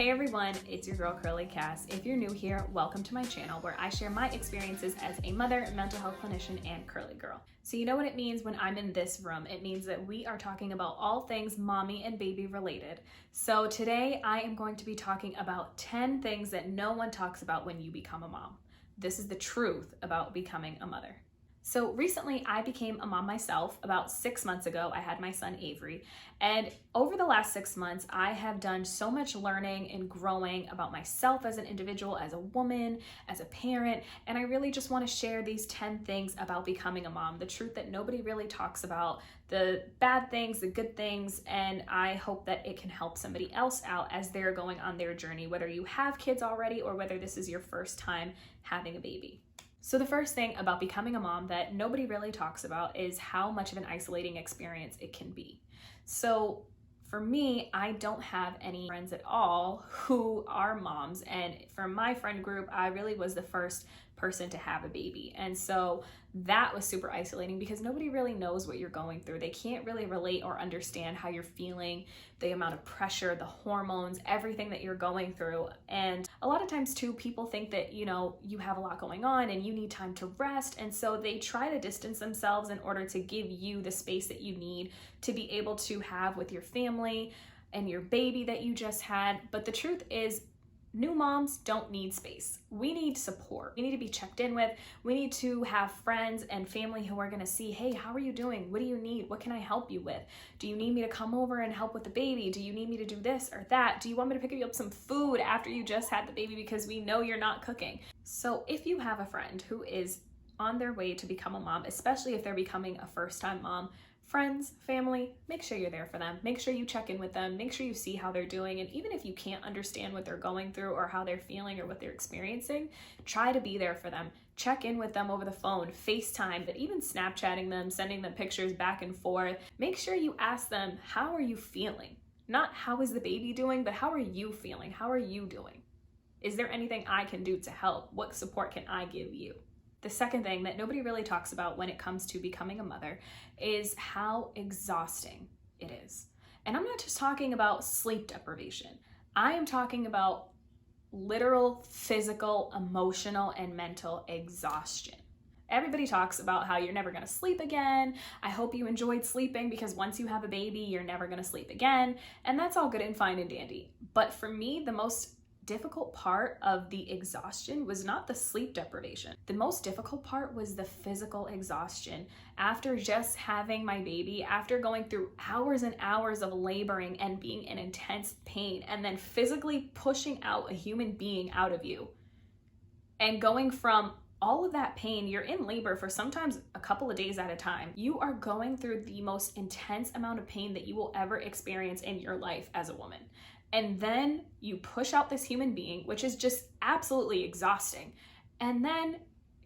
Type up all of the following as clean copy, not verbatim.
Hey everyone, it's your girl Curly Cass. If you're new here, welcome to my channel where I share my experiences as a mother, mental health clinician, and curly girl. So you know what it means when I'm in this room. It means that we are talking about all things mommy and baby related. So today I am going to be talking about 10 things that no one talks about when you become a mom. This is the truth about becoming a mother. So recently I became a mom myself. About 6 months ago, I had my son Avery. And over the last 6 months, I have done so much learning and growing about myself as an individual, as a woman, as a parent. And I really just want to share these 10 things about becoming a mom, the truth that nobody really talks about, the bad things, the good things. And I hope that it can help somebody else out as they're going on their journey, whether you have kids already or whether this is your first time having a baby. So the first thing about becoming a mom that nobody really talks about is how much of an isolating experience it can be. So for me, I don't have any friends at all who are moms. And for my friend group, I really was the first person to have a baby. And so that was super isolating because nobody really knows what you're going through. They can't really relate or understand how you're feeling, the amount of pressure, the hormones, everything that you're going through. And a lot of times too, people think that, you have a lot going on and you need time to rest. And so they try to distance themselves in order to give you the space that you need to be able to have with your family and your baby that you just had. But the truth is, new moms don't need space. We need support. We need to be checked in with. We need to have friends and family who are going to see, hey, how are you doing? What do you need? What can I help you with? Do you need me to come over and help with the baby? Do you need me to do this or that? Do you want me to pick you up some food after you just had the baby because we know you're not cooking? So if you have a friend who is on their way to become a mom, especially if they're becoming a first-time mom, friends, family, make sure you're there for them. Make sure you check in with them. Make sure you see how they're doing. And even if you can't understand what they're going through or how they're feeling or what they're experiencing, try to be there for them. Check in with them over the phone, FaceTime, but even Snapchatting them, sending them pictures back and forth. Make sure you ask them, how are you feeling? Not how is the baby doing, but how are you feeling? How are you doing? Is there anything I can do to help? What support can I give you? The second thing that nobody really talks about when it comes to becoming a mother is how exhausting it is. And I'm not just talking about sleep deprivation. I am talking about literal physical, emotional, and mental exhaustion. Everybody talks about how you're never gonna sleep again. I hope you enjoyed sleeping because once you have a baby, you're never gonna sleep again. And that's all good and fine and dandy. But for me, the most difficult part of the exhaustion was not the sleep deprivation. The most difficult part was the physical exhaustion. After just having my baby, after going through hours and hours of laboring and being in intense pain, and then physically pushing out a human being out of you, and going from all of that pain, you're in labor for sometimes a couple of days at a time. You are going through the most intense amount of pain that you will ever experience in your life as a woman. And then you push out this human being, which is just absolutely exhausting. And then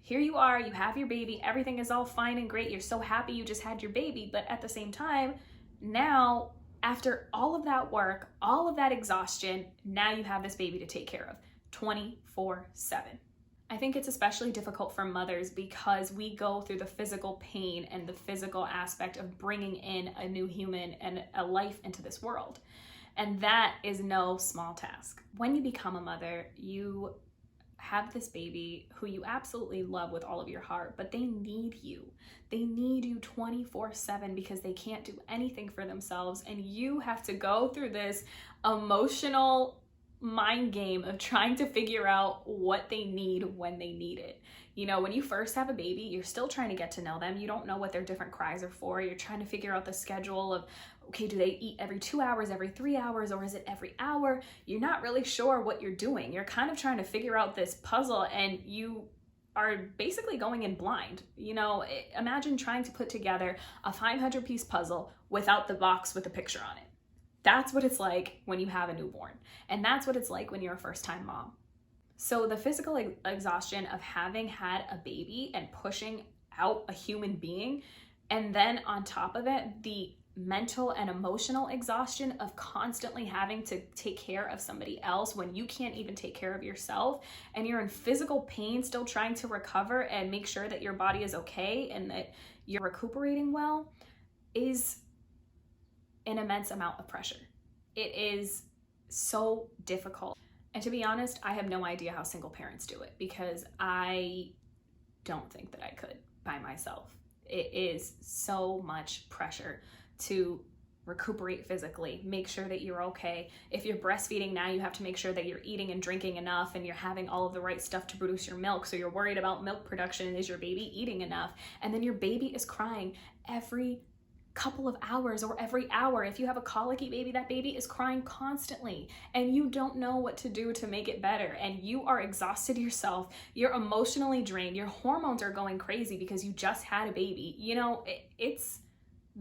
here you are, you have your baby, everything is all fine and great. You're so happy you just had your baby. But at the same time, now, after all of that work, all of that exhaustion, now you have this baby to take care of 24/7. I think it's especially difficult for mothers because we go through the physical pain and the physical aspect of bringing in a new human and a life into this world. And that is no small task. When you become a mother, you have this baby who you absolutely love with all of your heart, but they need you. They need you 24/7 because they can't do anything for themselves. And you have to go through this emotional mind game of trying to figure out what they need when they need it. When you first have a baby, you're still trying to get to know them. You don't know what their different cries are for. You're trying to figure out the schedule of, okay, do they eat every 2 hours, every 3 hours, or is it every hour? You're not really sure what you're doing. You're kind of trying to figure out this puzzle and you are basically going in blind. Imagine trying to put together a 500-piece puzzle without the box with a picture on it. That's what it's like when you have a newborn. And that's what it's like when you're a first-time mom. So the physical exhaustion of having had a baby and pushing out a human being, and then on top of it, the mental and emotional exhaustion of constantly having to take care of somebody else when you can't even take care of yourself, and you're in physical pain still trying to recover and make sure that your body is okay and that you're recuperating well, is an immense amount of pressure. It is so difficult. And to be honest, I have no idea how single parents do it, because I don't think that I could by myself. It is so much pressure to recuperate physically, make sure that you're okay. If you're breastfeeding now, you have to make sure that you're eating and drinking enough and you're having all of the right stuff to produce your milk. So you're worried about milk production. Is your baby eating enough? And then your baby is crying every couple of hours or every hour. If you have a colicky baby, that baby is crying constantly and you don't know what to do to make it better, and you are exhausted yourself, you're emotionally drained, your hormones are going crazy because you just had a baby. It's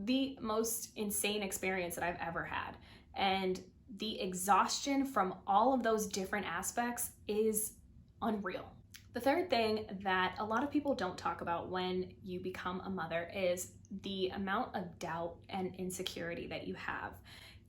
the most insane experience that I've ever had, and the exhaustion from all of those different aspects is unreal. The third thing that a lot of people don't talk about when you become a mother is the amount of doubt and insecurity that you have.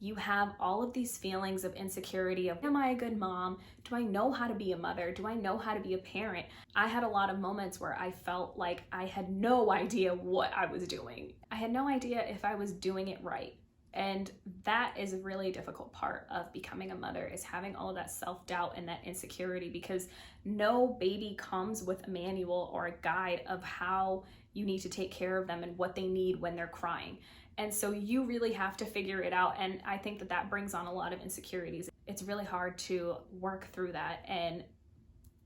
You have all of these feelings of insecurity of, am I a good mom? Do I know how to be a mother? Do I know how to be a parent? I had a lot of moments where I felt like I had no idea what I was doing. I had no idea if I was doing it right. And that is a really difficult part of becoming a mother, is having all of that self-doubt and that insecurity, because no baby comes with a manual or a guide of how you need to take care of them and what they need when they're crying. And so you really have to figure it out. And I think that that brings on a lot of insecurities. It's really hard to work through that and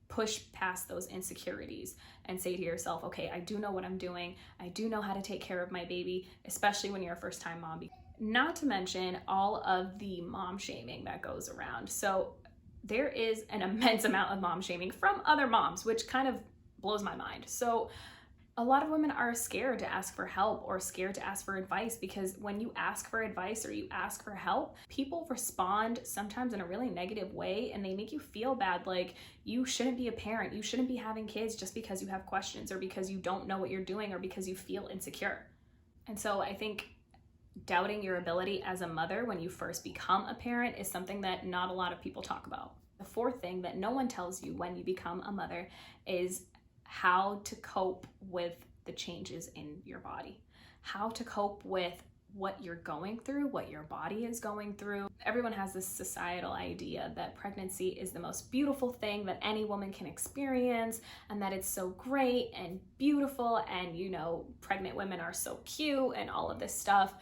push past those insecurities and say to yourself, okay, I do know what I'm doing. I do know how to take care of my baby, especially when you're a first-time mom. Not to mention all of the mom shaming that goes around. So there is an immense amount of mom shaming from other moms, which kind of blows my mind. So a lot of women are scared to ask for help or scared to ask for advice, because when you ask for advice or you ask for help, people respond sometimes in a really negative way, and they make you feel bad, like you shouldn't be a parent, you shouldn't be having kids just because you have questions or because you don't know what you're doing or because you feel insecure. And so I think doubting your ability as a mother when you first become a parent is something that not a lot of people talk about. The fourth thing that no one tells you when you become a mother is how to cope with the changes in your body, how to cope with what you're going through, what your body is going through. Everyone has this societal idea that pregnancy is the most beautiful thing that any woman can experience, and that it's so great and beautiful, and pregnant women are so cute and all of this stuff.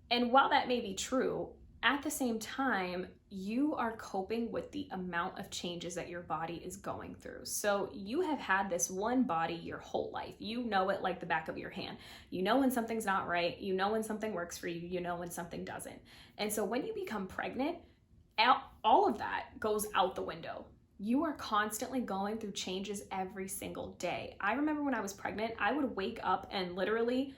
And while that may be true, at the same time, you are coping with the amount of changes that your body is going through. So you have had this one body your whole life. You know it like the back of your hand. You know when something's not right. You know when something works for you. You know when something doesn't. And so when you become pregnant, all of that goes out the window. You are constantly going through changes every single day. I remember when I was pregnant, I would wake up and literally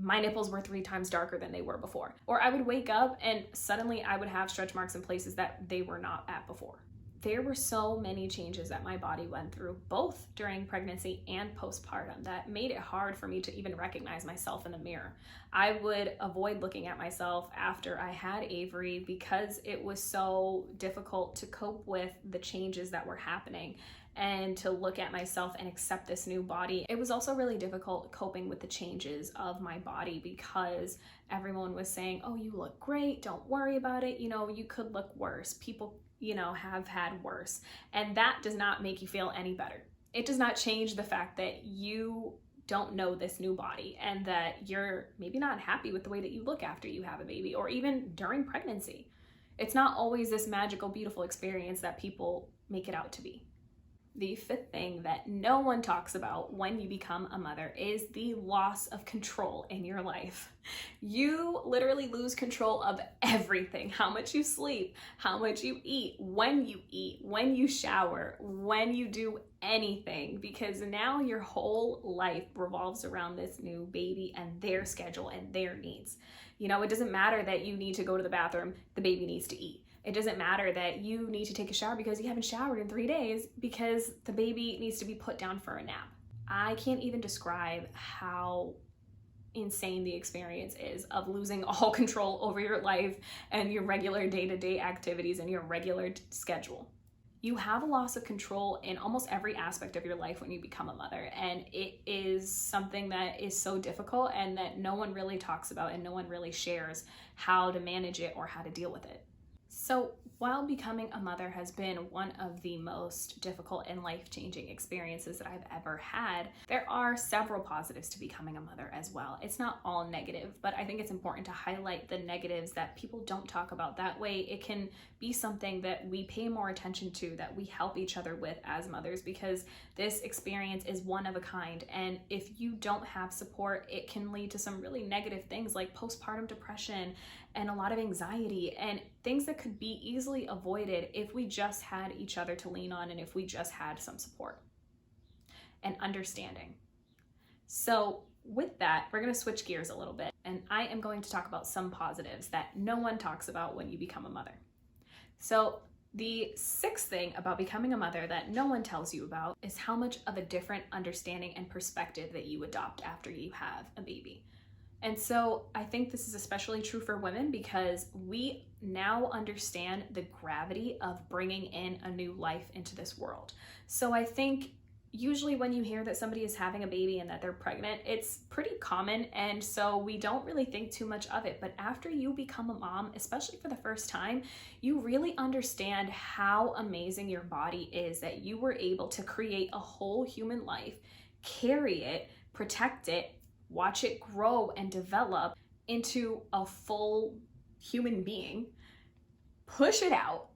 my nipples were 3 times darker than they were before. Or I would wake up and suddenly I would have stretch marks in places that they were not at before. There were so many changes that my body went through, both during pregnancy and postpartum, that made it hard for me to even recognize myself in the mirror. I would avoid looking at myself after I had Avery because it was so difficult to cope with the changes that were happening and to look at myself and accept this new body. It was also really difficult coping with the changes of my body because everyone was saying, oh, you look great, don't worry about it, you could look worse. People, have had worse. And that does not make you feel any better. It does not change the fact that you don't know this new body and that you're maybe not happy with the way that you look after you have a baby or even during pregnancy. It's not always this magical, beautiful experience that people make it out to be. The fifth thing that no one talks about when you become a mother is the loss of control in your life. You literally lose control of everything. How much you sleep, how much you eat, when you shower, when you do anything, because now your whole life revolves around this new baby and their schedule and their needs. It doesn't matter that you need to go to the bathroom, the baby needs to eat. It doesn't matter that you need to take a shower because you haven't showered in 3 days because the baby needs to be put down for a nap. I can't even describe how insane the experience is of losing all control over your life and your regular day-to-day activities and your regular schedule. You have a loss of control in almost every aspect of your life when you become a mother, and it is something that is so difficult and that no one really talks about and no one really shares how to manage it or how to deal with it. So, while becoming a mother has been one of the most difficult and life-changing experiences that I've ever had, there are several positives to becoming a mother as well. It's not all negative, but I think it's important to highlight the negatives that people don't talk about. That way, it can be something that we pay more attention to, that we help each other with as mothers, because this experience is one of a kind. And if you don't have support, it can lead to some really negative things like postpartum depression and a lot of anxiety and things that could be easily avoided if we just had each other to lean on and if we just had some support and understanding. So with that, we're going to switch gears a little bit, and I am going to talk about some positives that no one talks about when you become a mother. So the sixth thing about becoming a mother that no one tells you about is how much of a different understanding and perspective that you adopt after you have a baby. And so I think this is especially true for women because we now understand the gravity of bringing in a new life into this world. So I think usually when you hear that somebody is having a baby and that they're pregnant, it's pretty common, and so we don't really think too much of it. But after you become a mom, especially for the first time, you really understand how amazing your body is, that you were able to create a whole human life, carry it, protect it, watch it grow and develop into a full human being, push it out,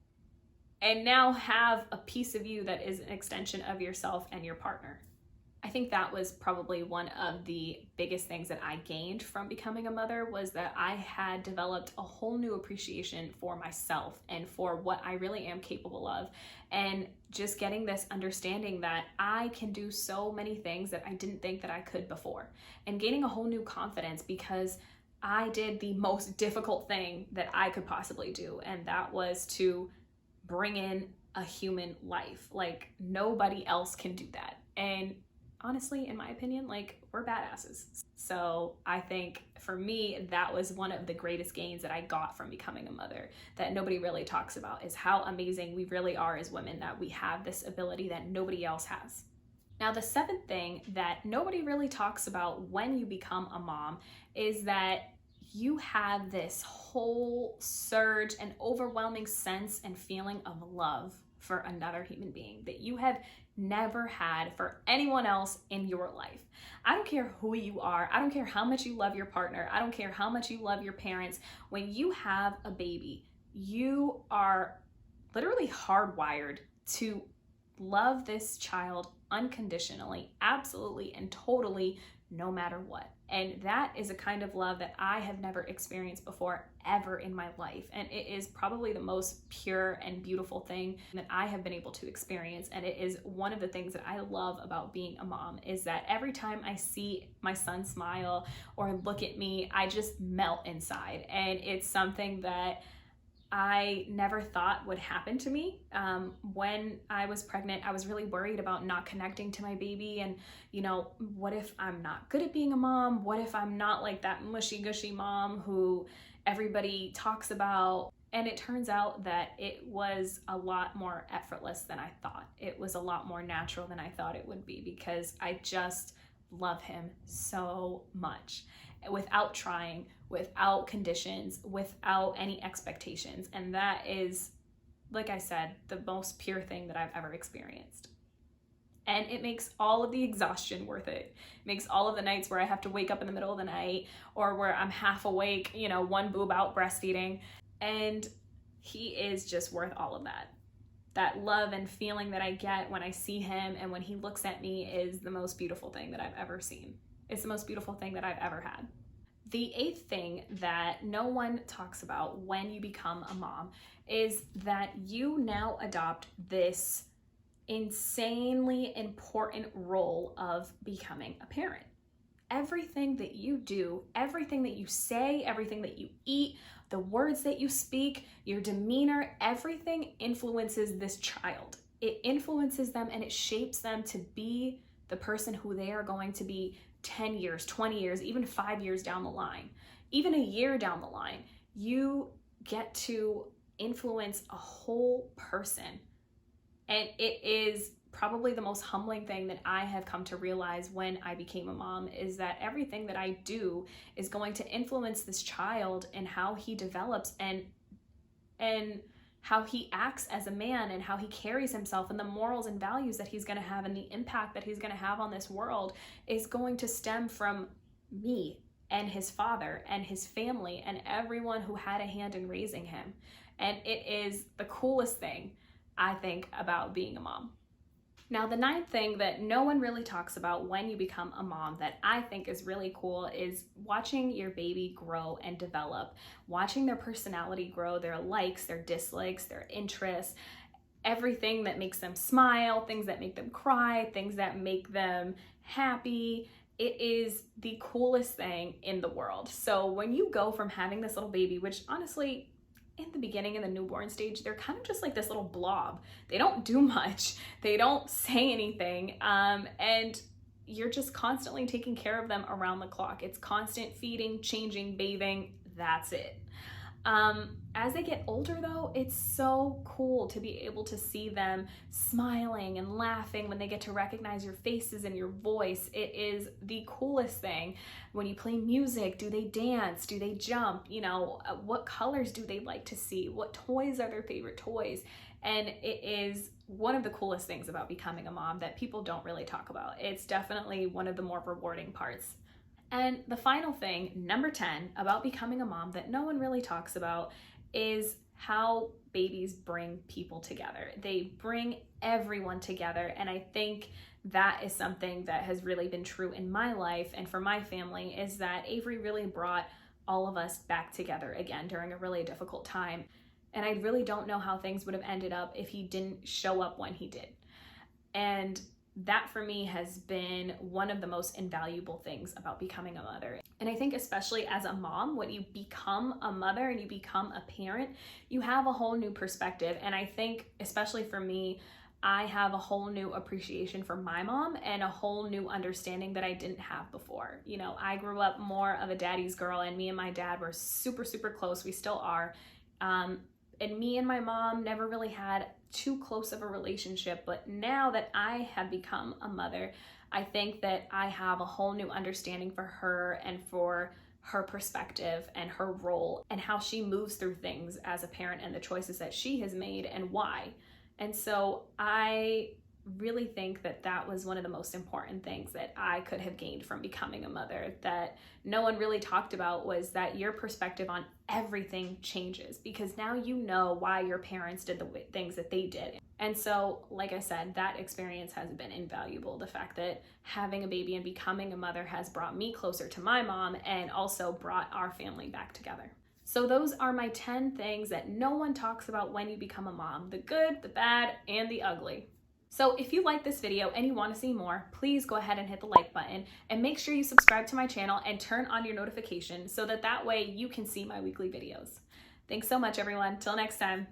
and now have a piece of you that is an extension of yourself and your partner. I think that was probably one of the biggest things that I gained from becoming a mother, was that I had developed a whole new appreciation for myself and for what I really am capable of, and just getting this understanding that I can do so many things that I didn't think that I could before, and gaining a whole new confidence because I did the most difficult thing that I could possibly do, and that was to bring in a human life. Like, nobody else can do that. And honestly, in my opinion, like, we're badasses. So I think for me, that was one of the greatest gains that I got from becoming a mother that nobody really talks about, is how amazing we really are as women, that we have this ability that nobody else has. Now, the seventh thing that nobody really talks about when you become a mom is that you have this whole surge and overwhelming sense and feeling of love for another human being that you have never had for anyone else in your life. I don't care who you are. I don't care how much you love your partner. I don't care how much you love your parents. When you have a baby, you are literally hardwired to love this child unconditionally, absolutely, and totally, no matter what. And that is a kind of love that I have never experienced before, ever in my life. And it is probably the most pure and beautiful thing that I have been able to experience. And it is one of the things that I love about being a mom, is that every time I see my son smile or look at me, I just melt inside. And it's something that I never thought would happen to me. When I was pregnant, I was really worried about not connecting to my baby, and, what if I'm not good at being a mom? What if I'm not like that mushy gushy mom who everybody talks about? And it turns out that it was a lot more effortless than I thought. It was a lot more natural than I thought it would be, because I just love him so much, without trying, without conditions, without any expectations. And that is, like I said, the most pure thing that I've ever experienced. And it makes all of the exhaustion worth it. It makes all of the nights where I have to wake up in the middle of the night, or where I'm half awake, one boob out breastfeeding. And he is just worth all of that. That love and feeling that I get when I see him and when he looks at me is the most beautiful thing that I've ever seen. It's the most beautiful thing that I've ever had. The eighth thing that no one talks about when you become a mom is that you now adopt this insanely important role of becoming a parent. Everything that you do, everything that you say, everything that you eat, the words that you speak, your demeanor, everything influences this child. It influences them and it shapes them to be the person who they are going to be 10 years, 20 years, even 5 years down the line, even a year down the line. You get to influence a whole person. And it is probably the most humbling thing that I have come to realize when I became a mom, is that everything that I do is going to influence this child and how he develops. And and how he acts as a man and how he carries himself and the morals and values that he's going to have and the impact that he's going to have on this world is going to stem from me and his father and his family and everyone who had a hand in raising him. And it is the coolest thing, I think, about being a mom. Now, the ninth thing that no one really talks about when you become a mom that I think is really cool is watching your baby grow and develop, watching their personality grow, their likes, their dislikes, their interests, everything that makes them smile, things that make them cry, things that make them happy. It is the coolest thing in the world. So when you go from having this little baby, which honestly, in the beginning, in the newborn stage, they're kind of just like this little blob. They don't do much. They don't say anything. And you're just constantly taking care of them around the clock. It's constant feeding, changing, bathing. That's it. As they get older though, it's so cool to be able to see them smiling and laughing when they get to recognize your faces and your voice. It is the coolest thing. When you play music, do they dance? Do they jump? You know, what colors do they like to see? What toys are their favorite toys? And it is one of the coolest things about becoming a mom that people don't really talk about. It's definitely one of the more rewarding parts. And the final thing, number 10, about becoming a mom that no one really talks about is how babies bring people together. They bring everyone together. And I think that is something that has really been true in my life and for my family, is that Avery really brought all of us back together again during a really difficult time. And I really don't know how things would have ended up if he didn't show up when he did. And that for me has been one of the most invaluable things about becoming a mother. And I think especially as a mom, when you become a mother and you become a parent, you have a whole new perspective. And I think especially for me, I have a whole new appreciation for my mom and a whole new understanding that I didn't have before. You know, I grew up more of a daddy's girl, and me and my dad were super, super close. We still are. And me and my mom never really had too close of a relationship, but now that I have become a mother, I think that I have a whole new understanding for her and for her perspective and her role and how she moves through things as a parent and the choices that she has made and why. And so I really think that that was one of the most important things that I could have gained from becoming a mother that no one really talked about, was that your perspective on everything changes because now you know why your parents did the things that they did. And so, like I said, that experience has been invaluable. The fact that having a baby and becoming a mother has brought me closer to my mom and also brought our family back together. So those are my 10 things that no one talks about when you become a mom: the good, the bad, and the ugly. So if you like this video and you want to see more, please go ahead and hit the like button and make sure you subscribe to my channel and turn on your notifications so that way you can see my weekly videos. Thanks so much, everyone. Till next time.